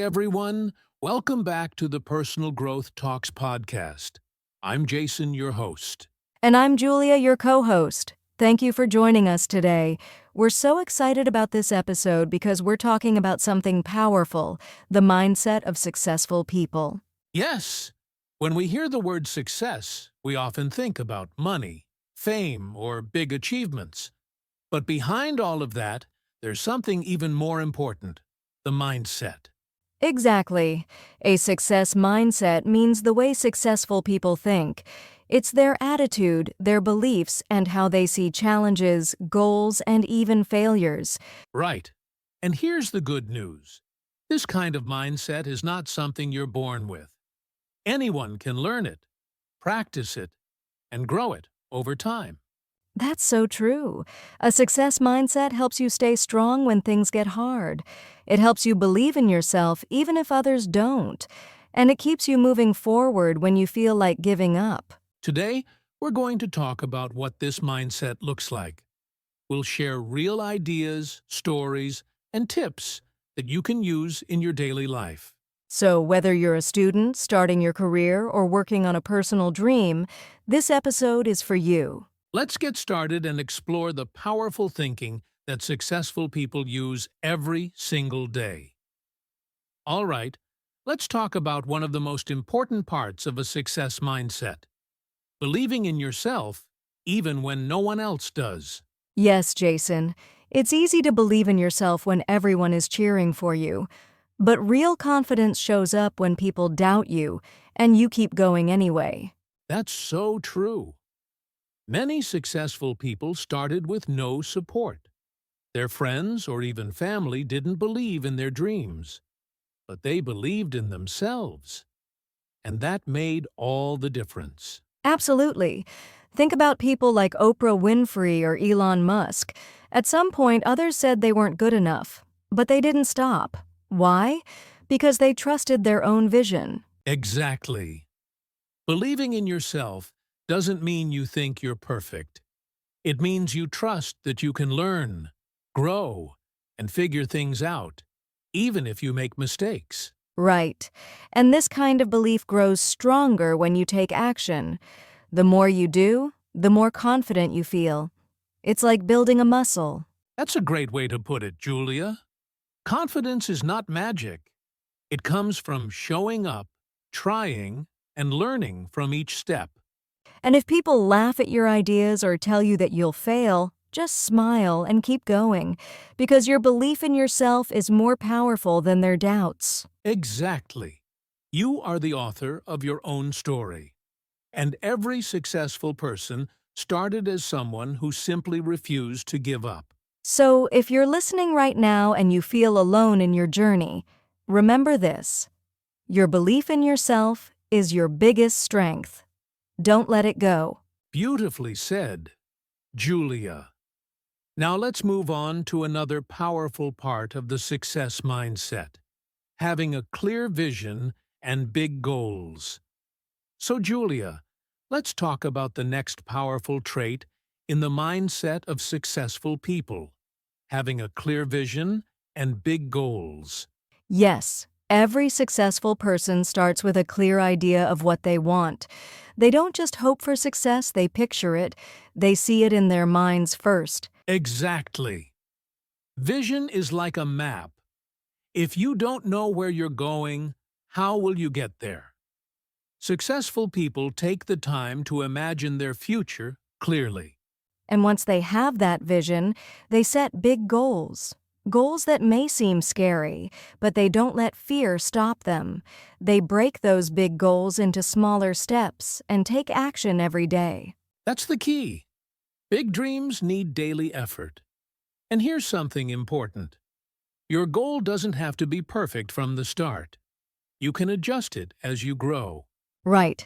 everyone. Welcome back to the Personal Growth Talks podcast. I'm Jason, your host. And I'm Julia, your co-host. Thank you for joining us today. We're so excited about this episode because we're talking about something powerful, the mindset of successful people. Yes, when we hear the word success, we often think about money, fame, or big achievements. But behind all of that, there's something even more important, the mindset. Exactly. A success mindset means the way successful people think. It's their attitude, their beliefs, and how they see challenges, goals, and even failures. Right. And here's the good news. This kind of mindset is not something you're born with. Anyone can learn it, practice it, and grow it over time. That's so true. A success mindset helps you stay strong when things get hard. It helps you believe in yourself even if others don't. And it keeps you moving forward when you feel like giving up. Today, we're going to talk about what this mindset looks like. We'll share real ideas, stories, and tips that you can use in your daily life. So whether you're a student, starting your career, or working on a personal dream, this episode is for you. Let's get started and explore the powerful thinking that successful people use every single day. All right, let's talk about one of the most important parts of a success mindset. Believing in yourself, even when no one else does. Yes, Jason, it's easy to believe in yourself when everyone is cheering for you. But real confidence shows up when people doubt you, and you keep going anyway. That's so true. Many successful people started with no support. Their friends or even family didn't believe in their dreams, but they believed in themselves. And that made all the difference. Absolutely. Think about people like Oprah Winfrey or Elon Musk. At some point, others said they weren't good enough, but they didn't stop. Why? Because they trusted their own vision. Exactly. Believing in yourself doesn't mean you think you're perfect. It means you trust that you can learn, grow, and figure things out, even if you make mistakes. Right. And this kind of belief grows stronger when you take action. The more you do, the more confident you feel. It's like building a muscle. That's a great way to put it, Julia. Confidence is not magic. It comes from showing up, trying, and learning from each step. And if people laugh at your ideas or tell you that you'll fail, just smile and keep going, because your belief in yourself is more powerful than their doubts. Exactly. You are the author of your own story. And every successful person started as someone who simply refused to give up. So if you're listening right now and you feel alone in your journey, remember this. Your belief in yourself is your biggest strength. Don't let it go. Beautifully said, Julia. Now let's move on to another powerful part of the success mindset, having a clear vision and big goals. So, Julia, let's talk about the next powerful trait in the mindset of successful people, having a clear vision and big goals. Yes, every successful person starts with a clear idea of what they want. They don't just hope for success, they picture it. They see it in their minds first. Exactly. Vision is like a map. If you don't know where you're going, how will you get there? Successful people take the time to imagine their future clearly. And once they have that vision, they set big goals. Goals that may seem scary, but they don't let fear stop them. They break those big goals into smaller steps and take action every day. That's the key. Big dreams need daily effort. And here's something important. Your goal doesn't have to be perfect from the start. You can adjust it as you grow. Right.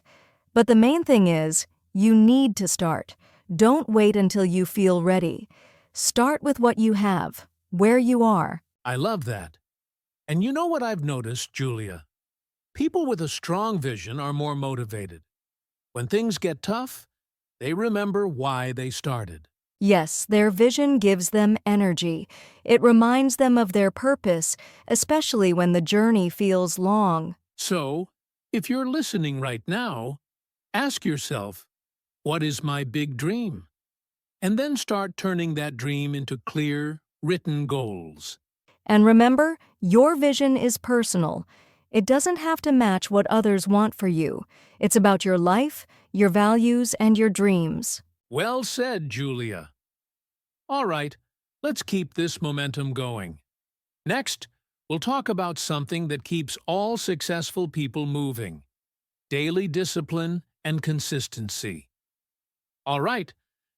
But the main thing is, you need to start. Don't wait until you feel ready. Start with what you have, where you are. I love that. And you know what I've noticed, Julia? People with a strong vision are more motivated. When things get tough, they remember why they started. Yes, their vision gives them energy. It reminds them of their purpose, especially when the journey feels long. So, if you're listening right now, ask yourself, what is my big dream? And then start turning that dream into clear, written goals. And remember, your vision is personal. It doesn't have to match what others want for you. It's about your life, your values, and your dreams. Well said, Julia. All right, let's keep this momentum going. Next, we'll talk about something that keeps all successful people moving: daily discipline and consistency. All right,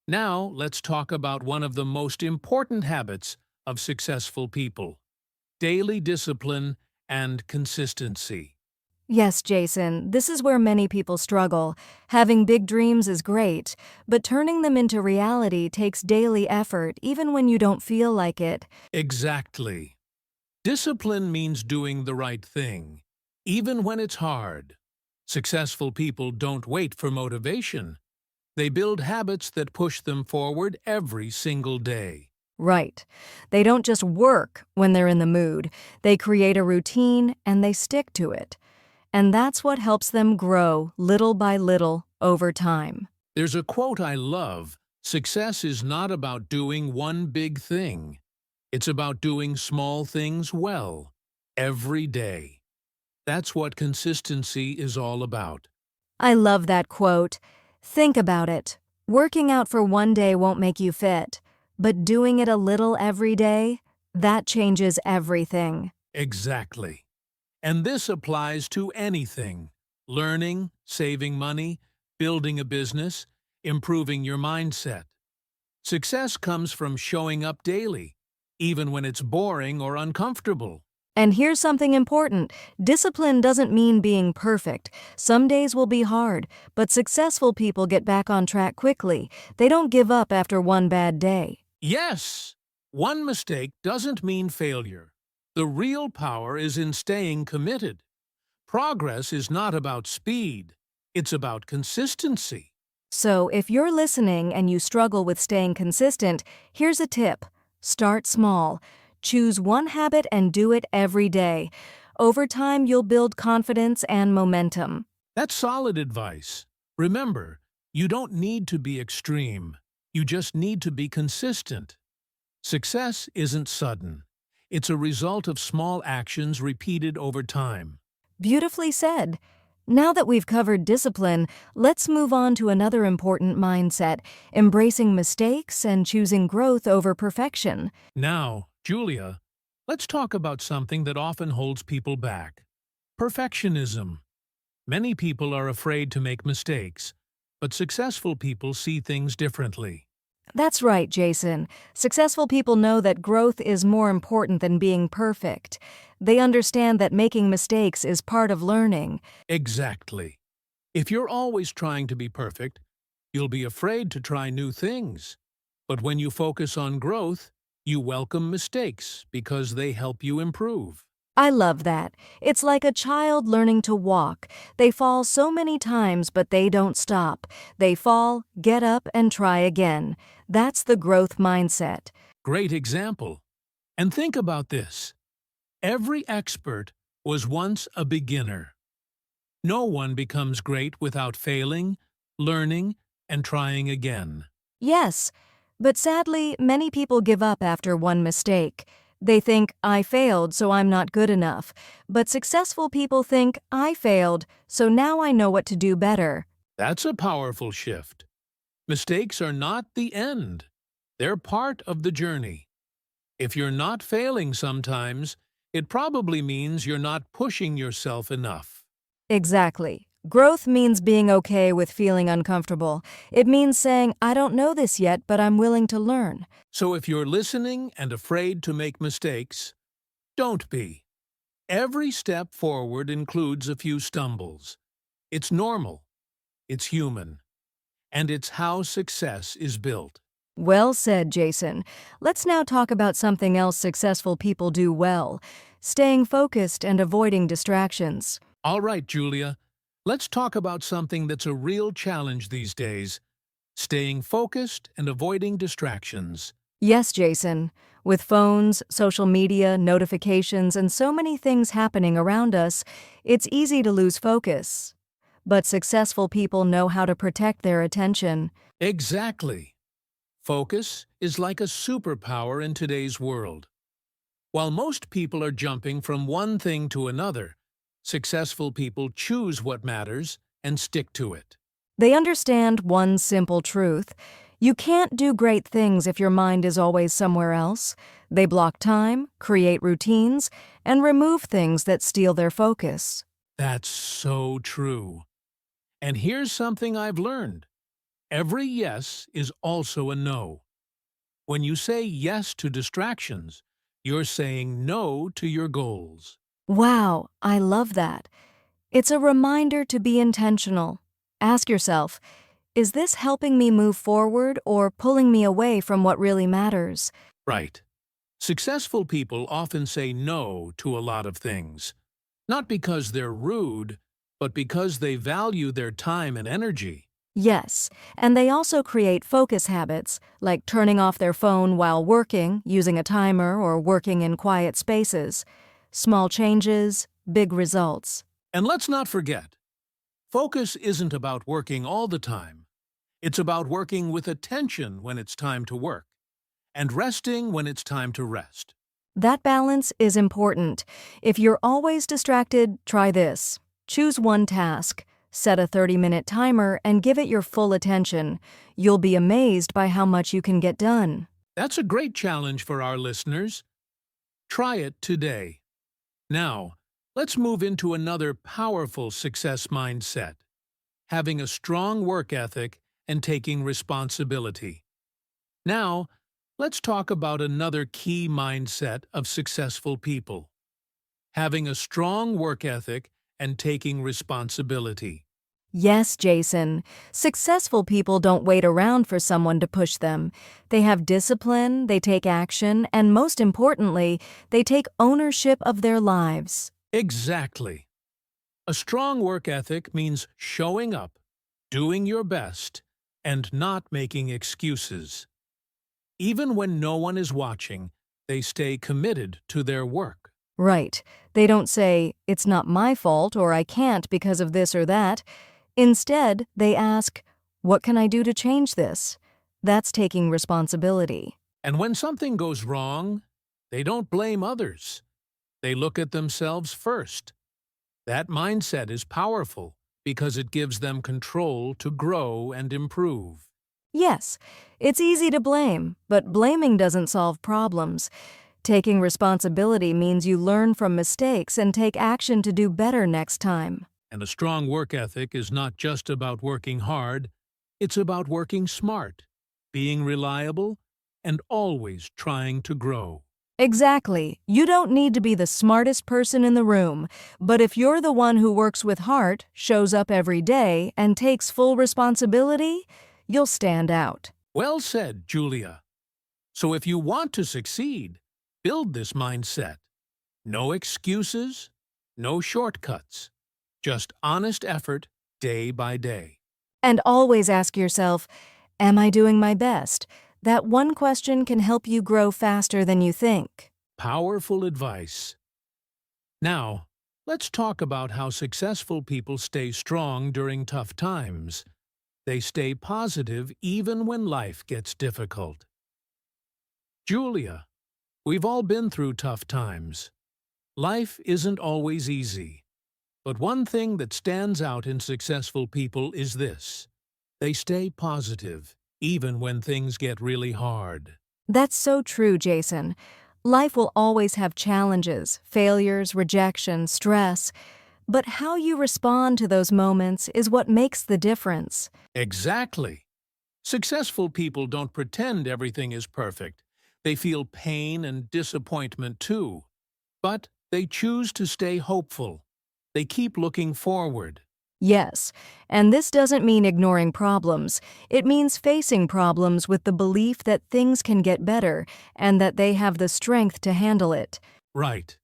now let's talk about one of the most important habits of successful people: daily discipline and consistency. Yes, Jason, this is where many people struggle. Having big dreams is great, but turning them into reality takes daily effort, even when you don't feel like it. Exactly. Discipline means doing the right thing, even when it's hard. Successful people don't wait for motivation. They build habits that push them forward every single day. Right. They don't just work when they're in the mood. They create a routine and they stick to it. And that's what helps them grow little by little over time. There's a quote I love: success is not about doing one big thing. It's about doing small things well, every day. That's what consistency is all about. I love that quote. Think about it. Working out for one day won't make you fit, but doing it a little every day, that changes everything. Exactly. And this applies to anything: learning, saving money, building a business, improving your mindset. Success comes from showing up daily, even when it's boring or uncomfortable. And here's something important. Discipline doesn't mean being perfect. Some days will be hard, but successful people get back on track quickly. They don't give up after one bad day. Yes, one mistake doesn't mean failure. The real power is in staying committed. Progress is not about speed, it's about consistency. So, if you're listening and you struggle with staying consistent, here's a tip. Start small. Choose one habit and do it every day. Over time, you'll build confidence and momentum. That's solid advice. Remember, you don't need to be extreme. You just need to be consistent. Success isn't sudden. It's a result of small actions repeated over time. Beautifully said. Now that we've covered discipline, let's move on to another important mindset: embracing mistakes and choosing growth over perfection. Now, Julia, let's talk about something that often holds people back: perfectionism. Many people are afraid to make mistakes, but successful people see things differently. That's right, Jason. Successful people know that growth is more important than being perfect. They understand that making mistakes is part of learning. Exactly. If you're always trying to be perfect, you'll be afraid to try new things. But when you focus on growth, you welcome mistakes because they help you improve. I love that. It's like a child learning to walk. They fall so many times, but they don't stop. They fall, get up, and try again. That's the growth mindset. Great example. And think about this: every expert was once a beginner. No one becomes great without failing, learning, and trying again. Yes, but sadly, many people give up after one mistake. They think, I failed, so I'm not good enough. But successful people think, I failed, so now I know what to do better. That's a powerful shift. Mistakes are not the end. They're part of the journey. If you're not failing sometimes, it probably means you're not pushing yourself enough. Exactly. Growth means being okay with feeling uncomfortable. It means saying, I don't know this yet, but I'm willing to learn. So if you're listening and afraid to make mistakes, don't be. Every step forward includes a few stumbles. It's normal, it's human, and it's how success is built. Well said, Jason. Let's now talk about something else successful people do well: staying focused and avoiding distractions. All right, Julia, let's talk about something that's a real challenge these days: staying focused and avoiding distractions. Yes, Jason. With phones, social media, notifications, and so many things happening around us, it's easy to lose focus. But successful people know how to protect their attention. Exactly. Focus is like a superpower in today's world. While most people are jumping from one thing to another, successful people choose what matters and stick to it. They understand one simple truth. You can't do great things if your mind is always somewhere else. They block time, create routines, and remove things that steal their focus. That's so true. And here's something I've learned. Every yes is also a no. When you say yes to distractions, you're saying no to your goals. Wow, I love that. It's a reminder to be intentional. Ask yourself, is this helping me move forward or pulling me away from what really matters? Right. Successful people often say no to a lot of things, not because they're rude, but because they value their time and energy. Yes, and they also create focus habits, like turning off their phone while working, using a timer, or working in quiet spaces. Small changes, big results. And let's not forget, focus isn't about working all the time. It's about working with attention when it's time to work, and resting when it's time to rest. That balance is important. If you're always distracted, try this. Choose one task, set a 30-minute timer, and give it your full attention. You'll be amazed by how much you can get done. That's a great challenge for our listeners. Try it today. Now, let's move into another powerful success mindset, having a strong work ethic and taking responsibility. Now, let's talk about another key mindset of successful people, having a strong work ethic and taking responsibility. Yes, Jason. Successful people don't wait around for someone to push them. They have discipline, they take action, and most importantly, they take ownership of their lives. Exactly. A strong work ethic means showing up, doing your best, and not making excuses. Even when no one is watching, they stay committed to their work. Right. They don't say, "It's not my fault," or "I can't because of this or that." Instead, they ask, "What can I do to change this?" That's taking responsibility. And when something goes wrong, they don't blame others. They look at themselves first. That mindset is powerful because it gives them control to grow and improve. Yes, it's easy to blame, but blaming doesn't solve problems. Taking responsibility means you learn from mistakes and take action to do better next time. And a strong work ethic is not just about working hard, it's about working smart, being reliable, and always trying to grow. Exactly. You don't need to be the smartest person in the room, but if you're the one who works with heart, shows up every day, and takes full responsibility, you'll stand out. Well said, Julia. So if you want to succeed, build this mindset. No excuses, no shortcuts, just honest effort day by day. And always ask yourself, am I doing my best? That one question can help you grow faster than you think. Powerful advice. Now, let's talk about how successful people stay strong during tough times. They stay positive even when life gets difficult. Julia, we've all been through tough times. Life isn't always easy. But one thing that stands out in successful people is this: they stay positive, even when things get really hard. That's so true, Jason. Life will always have challenges, failures, rejection, stress. But how you respond to those moments is what makes the difference. Exactly. Successful people don't pretend everything is perfect. They feel pain and disappointment too. But they choose to stay hopeful. They keep looking forward. Yes, and this doesn't mean ignoring problems. It means facing problems with the belief that things can get better and that they have the strength to handle it. Right.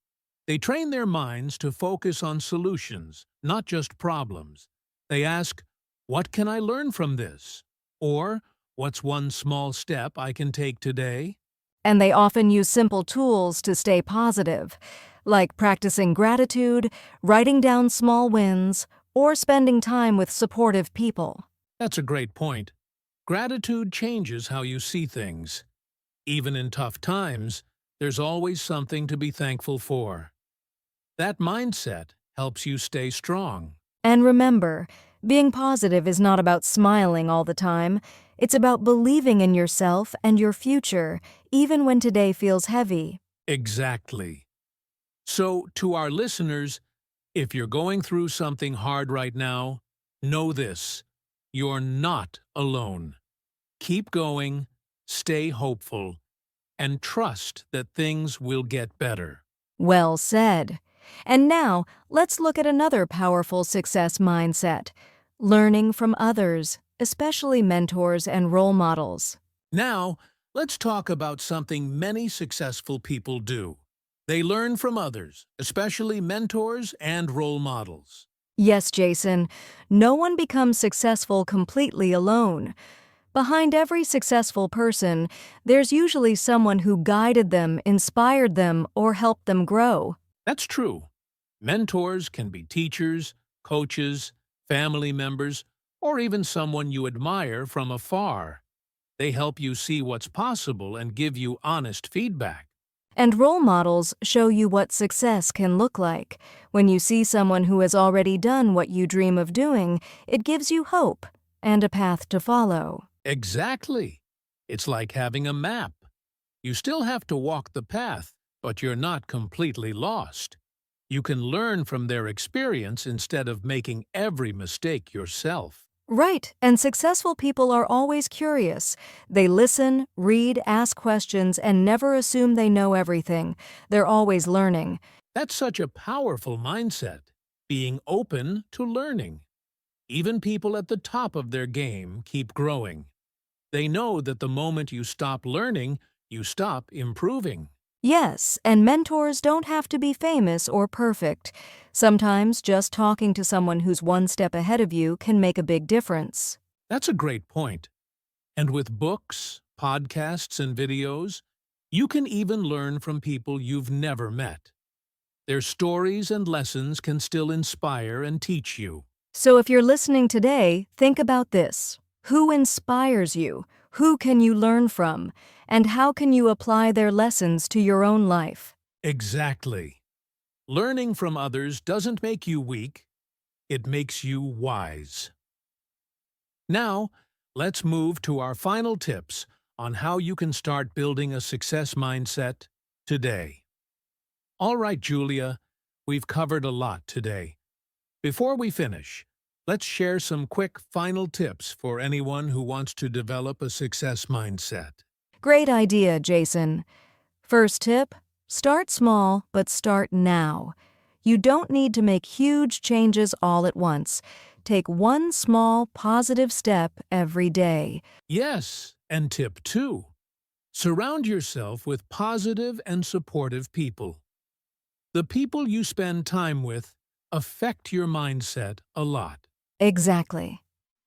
They train their minds to focus on solutions, not just problems. They ask, what can I learn from this? Or, what's one small step I can take today? And they often use simple tools to stay positive, like practicing gratitude, writing down small wins, or spending time with supportive people. That's a great point. Gratitude changes how you see things. Even in tough times, there's always something to be thankful for. That mindset helps you stay strong. And remember, being positive is not about smiling all the time. It's about believing in yourself and your future, even when today feels heavy. Exactly. So, to our listeners, if you're going through something hard right now, know this: you're not alone. Keep going, stay hopeful, and trust that things will get better. Well said. And now, let's look at another powerful success mindset: learning from others, especially mentors and role models. Now, let's talk about something many successful people do. They learn from others, especially mentors and role models. Yes, Jason, no one becomes successful completely alone. Behind every successful person, there's usually someone who guided them, inspired them, or helped them grow. That's true. Mentors can be teachers, coaches, family members, or even someone you admire from afar. They help you see what's possible and give you honest feedback. And role models show you what success can look like. When you see someone who has already done what you dream of doing, it gives you hope and a path to follow. Exactly. It's like having a map. You still have to walk the path, but you're not completely lost. You can learn from their experience instead of making every mistake yourself. Right, and successful people are always curious. They listen, read, ask questions, and never assume they know everything. They're always learning. That's such a powerful mindset, being open to learning. Even people at the top of their game keep growing. They know that the moment you stop learning, you stop improving. Yes, and mentors don't have to be famous or perfect. Sometimes just talking to someone who's one step ahead of you can make a big difference. That's a great point. And with books, podcasts, and videos, you can even learn from people you've never met. Their stories and lessons can still inspire and teach you. So if you're listening today, think about this. Who inspires you? Who can you learn from? And how can you apply their lessons to your own life? Exactly. Learning from others doesn't make you weak, it makes you wise. Now, let's move to our final tips on how you can start building a success mindset today. All right, Julia, we've covered a lot today. Before we finish, let's share some quick final tips for anyone who wants to develop a success mindset. Great idea, Jason. First tip, start small, but start now. You don't need to make huge changes all at once. Take one small, positive step every day. Yes, and tip 2. Surround yourself with positive and supportive people. The people you spend time with affect your mindset a lot. Exactly.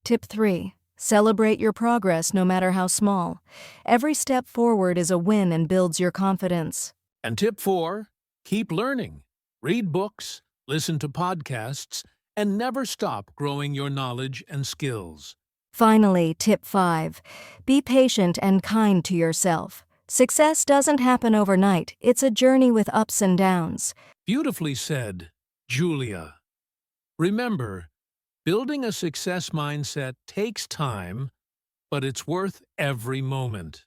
Tip 3. Celebrate your progress no matter how small. Every step forward is a win and builds your confidence. And tip 4, keep learning. Read books, listen to podcasts, and never stop growing your knowledge and skills. Finally, tip 5. Be patient and kind to yourself. Success doesn't happen overnight. It's a journey with ups and downs. Beautifully said, Julia. Remember, building a success mindset takes time, but it's worth every moment.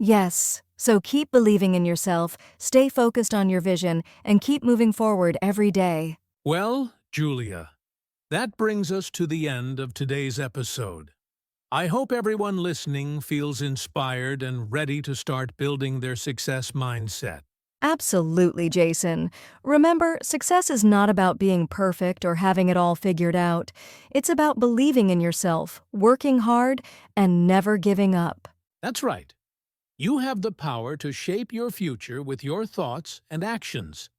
Yes, so keep believing in yourself, stay focused on your vision, and keep moving forward every day. Well, Julia, that brings us to the end of today's episode. I hope everyone listening feels inspired and ready to start building their success mindset. Absolutely, Jason. Remember, success is not about being perfect or having it all figured out. It's about believing in yourself, working hard, and never giving up. That's right. You have the power to shape your future with your thoughts and actions.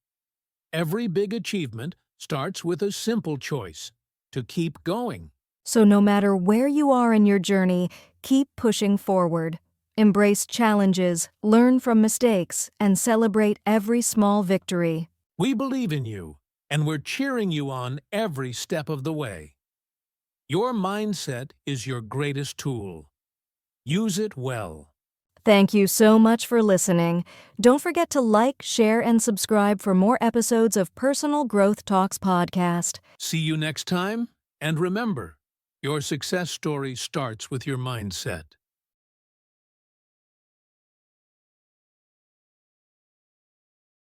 Every big achievement starts with a simple choice: to keep going. So no matter where you are in your journey, Keep pushing forward. Embrace challenges, learn from mistakes, and celebrate every small victory. We believe in you, and we're cheering you on every step of the way. Your mindset is your greatest tool. Use it well. Thank you so much for listening. Don't forget to like, share, and subscribe for more episodes of Personal Growth Talks podcast. See you next time, and remember, your success story starts with your mindset.